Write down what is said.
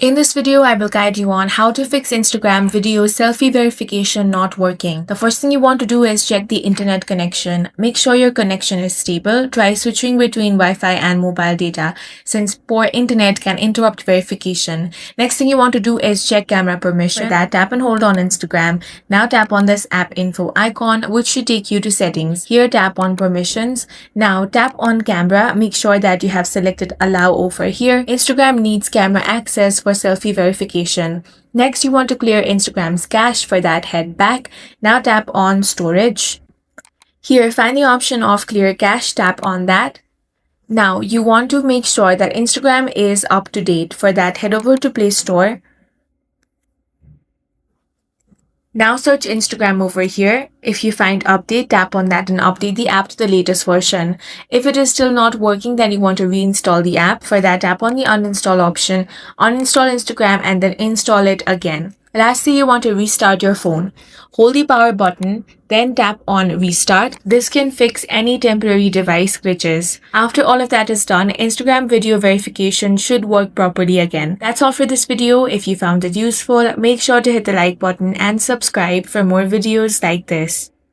In this video, I will guide you on how to fix Instagram video selfie verification not working. The first thing you want to do is check the internet connection. Make sure your connection is stable. Try switching between Wi-Fi and mobile data since poor internet can interrupt verification. Next thing you want to do is check camera permission. For that, tap and hold on Instagram. Now tap on this app info icon, which should take you to settings. Here, tap on permissions. Now tap on camera. Make sure that you have selected allow over here. Instagram needs camera access for selfie verification. Next, you want to clear Instagram's cache. For that, head back. Now tap on storage. Here, find the option of clear cache. Tap on that. Now, you want to make sure that Instagram is up to date. For that, head over to Play Store. Now search Instagram over here. If you find update, tap on that and update the app to the latest version. If it is still not working, then you want to reinstall the app. For that, tap on the uninstall option, uninstall Instagram and then install it again. Lastly, you want to restart your phone. Hold the power button, then tap on restart. This can fix any temporary device glitches. After all of that is done, Instagram video verification should work properly again. That's all for this video. If you found it useful, make sure to hit the like button and subscribe for more videos like this.